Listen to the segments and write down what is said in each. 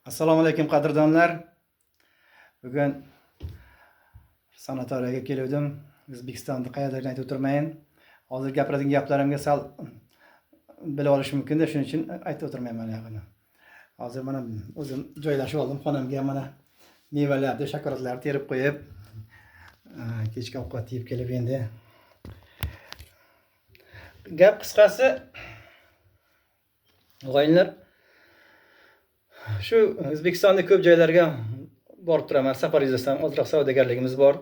Assalomu alaykum qadrdonlar. Bugun sanatoriyaga keldim. O'zbekistonda qayerdaligini aytib o'tirmayin. Hozir gapiradigan gaplarimga sal bilib olish mumkin-da, shuning uchun aytib o'tirmayman yaqini. Hozir mana o'zim joylashib oldim xonamga, mana mevalarni, shokoladlarni terib qo'yib, kechki ovqat yeb kelib endi. Gap qisqasi, o'g'aylar, shu O'zbekistonda ko'p joylarga borib turaman, safar yuzasidan ozroq savdogarligimiz bor.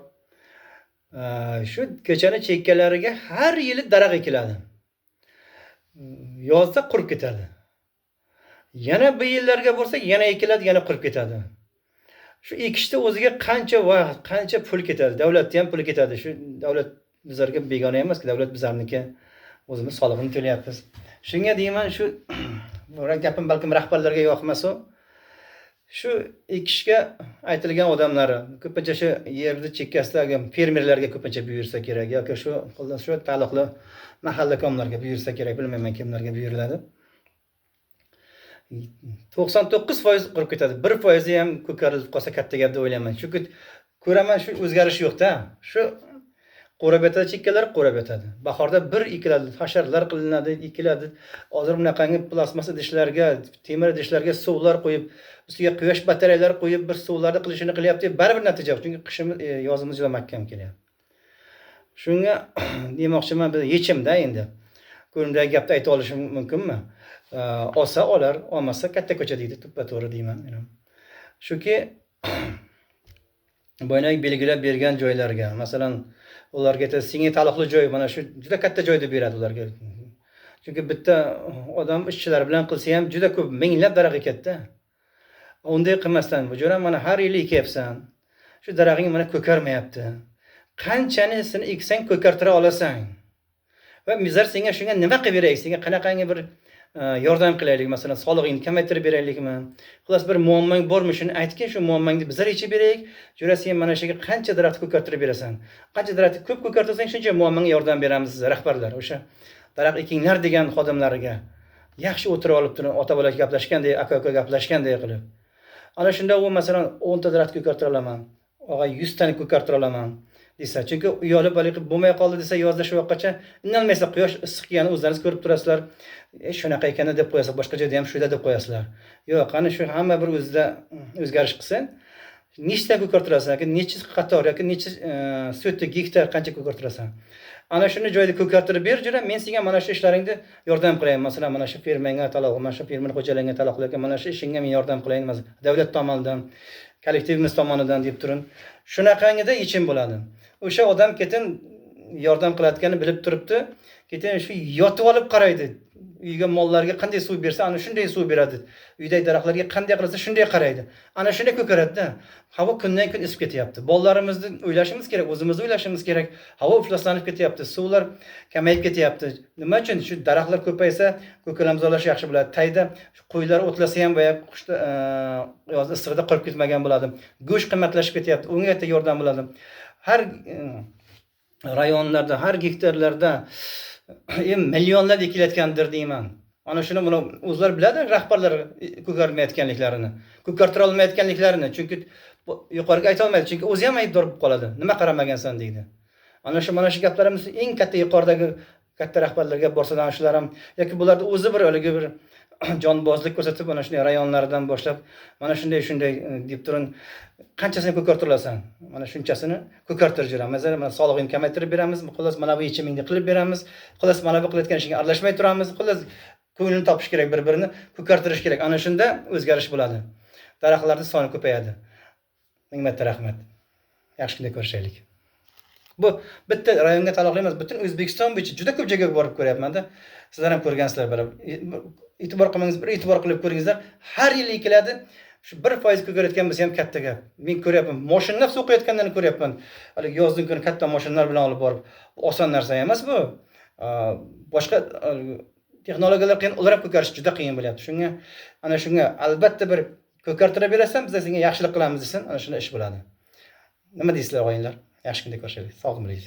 Shu ko'chani chekkalariga har yili daraxt ekiladi. Yozda qurib ketadi. Yana bu yillarga bo'lsa, yana ekiladi, yana qurib ketadi. Shu ekishda o'ziga qancha vaqt, qancha pul ketadi. Davlatga ham pul ketadi. Shu davlat bizlarga begona emas-ku, davlat bizlarniki. O'zimiz solig'ini to'layapmiz. Shunga deyman, shu gapim balkim rahbarlarga yoqmas-u. Shu ekishga aytilgan odamlari ko'pincha shu yerni chekkasidagi fermerlarga ko'pincha buyursa kerak yoki shu taalluqli mahalla komlarga buyursa kerak, bilmayman kimlarga buyuriladi. 99% qurib ketadi. 1% ham ko'karilib qolsa katta gap deb o'ylayman. Chunki ko'raman shu o'zgarish yo'q-da. Shu qo'rab yotadi, chekkalar qo'rab yotadi. Bahorda bir ekiladi, hasharlar qilinadi, ekiladi. Hozir bunaqangi plasmas idishlarga, temir idishlarga suvlar qo'yib, ustiga quyosh batareyalari qo'yib, bir suvlarni qilishini qilyapti, baribir natija yo'q. Chunki qishimiz, yozimiz juda mahkam kelyapti. Shunga demoqchiman, bir yechimda endi. Ko'rimdagi gapni ayta olishim mumkinmi? Olsa olar, olmasa katta ko'cha deydi, tuppa-to'g'ri deyman. Shuki boyagi belgilab bergan joylarga, masalan, ularga senga taalluqli joy, mana shu juda katta joy deb beradi ularga. Chunki bitta odam ishchilar bilan qilsa ham juda ko'p, minglab daraxt ekadi-da. Unday qilmasdan, bu jo'ra mana har yili ekyapsan. Shu daraxting mana ko'karmayapti. Qanchanisini eksang ko'kartira olasan. Va bizlar senga shunga nima qilib beraylik? Senga qanaqangi bir yordam qilaylik, masalan, solig'ingni kamaytirib beraylikmi? Xullas bir muammong bormi, shuni aytgin, shu muammongni bizlar yechib beraylik. Jo'ra sen mana shuga qancha daraxt ko'kartirib berasan. Qancha daraxt ko'p ko'kartirsang, shuncha muammongga yordam beramiz rahbarlar. O'sha daraxt ekinglar degan xodimlariga yaxshi o'tirib olib turib, ota-bola gaplashgandek, aka-uka gaplashgandek qilib. Ana shunda u masalan 10 ta daraxt ko'kartira olaman, og'a 100 tani ko'kartira olaman desa, chunki uyolib qolib bo'lmay qoldi desa, yozda shu vaqtgacha inalmaysa quyosh issiq ekanini o'zlaringiz ko'rib turasizlar. Shunaqa ekani deb qo'yasizlar, boshqa joyda ham shuyda deb qo'yasizlar. Yo'q, qani shu hamma bir o'zida o'zgarish qilsa, nechta ko'kartirasan, yoki necha qator yoki necha sotda gektar qancha ko'kartirasan. Ana shuni joyda ko'kartirib ber, jura, men senga mana shu ishlaringni yordam qilaman. Masalan, mana shu fermenga taloq, mana shu fermer xo'jaligingga taloqlarga mana shu ishingga men yordam qilaman. Davlat tomonidan, kollektivimiz tomonidan deb turin. Shunaqangida yechim bo'ladi. O'sha odam ketin yordam qilayotganini bilib turibdi, ketin shu yotib olib qaraydi. Uyga mollarga qanday suv bersa, ana shunday suv beradi. Uydagi daraxtlarga qanday qilsa, shunday qaraydi. Ana shunday ko'karadi-da. Havo kundan-kun isib ketyapti. Bolalarimizni o'ylashimiz kerak, o'zimizni o'ylashimiz kerak. Havo ifloslanib ketyapti, suvlar kamayib ketyapti. Nima uchun? Shu daraxtlar ko'paysa, ko'kalamzorlash yaxshi bo'ladi. Tayda qo'ylar o'tlasa ham boya qishda yoz issiqda qolib ketmagan bo'ladi. Go'sht qimmatlashib ketyapti. Unga katta yordam bo'ladi. Har rayonlarda, har gektarlarda millionlab ekilayotgandir deyman. Ana shuni buni o'zlari biladi, rahbarlar ko'karmayotganliklarini, ko'kartira olmayotganliklarini, chunki yuqoriga ayta olmaydi, chunki o'zi ham aybdor bo'lib qoladi. Nima qaramagansan deydi. Ana shu gaplarimiz eng katta yuqoridagi katta rahbarlarga borsa, ana shular ham yoki bularni o'zi bir o'ligi bir jonbozlik ko'rsatib, mana shunday rayonlardan boshlab, mana shunday deb turin, qanchasini ko'kartirasan? Mana shunchasini ko'kartirib juramiz. Masalan, solig'ini kamaytirib beramiz, xullas mana bu yechimingni qilib beramiz, xullas mana bu qilayotgan ishingga aralashmay turamiz, xullas ko'nglini topish kerak, bir-birini ko'kartirish kerak. Ana shunda o'zgarish bo'ladi. Daraxtlarning soni ko'payadi. Ming marta rahmat. Yaxshi kunda ko'rishaylik. Bu bitta rayonga taalluqli emas, butun O'zbekiston bo'yicha juda ko'p joyga borib ko'ryapman-da. Sizlar ham ko'rgansizlar baribir. E'tibor qilmangiz, bir e'tibor qilib ko'ringizlar. Har yil ekiladi. Shu 1% ko'karayotgan bo'lsa ham katta gap. Men ko'ryapman, mashinalar suv quyayotganlarni ko'ryapman. Hali yozning kuni katta mashinalar bilan olib borib, oson narsa emas bu. Boshqa texnologiyalar qiyin, ular ham ko'karish juda qiyin bo'lyapti. Ana shunga albatta bir ko'kartirib berasan, biz senga yaxshilik qilamiz desin, ana shunda ish bo'ladi. Nima deysizlar, o'g'aylar? Yaxshi kunda ko'rishaylik. Sog' bo'ling.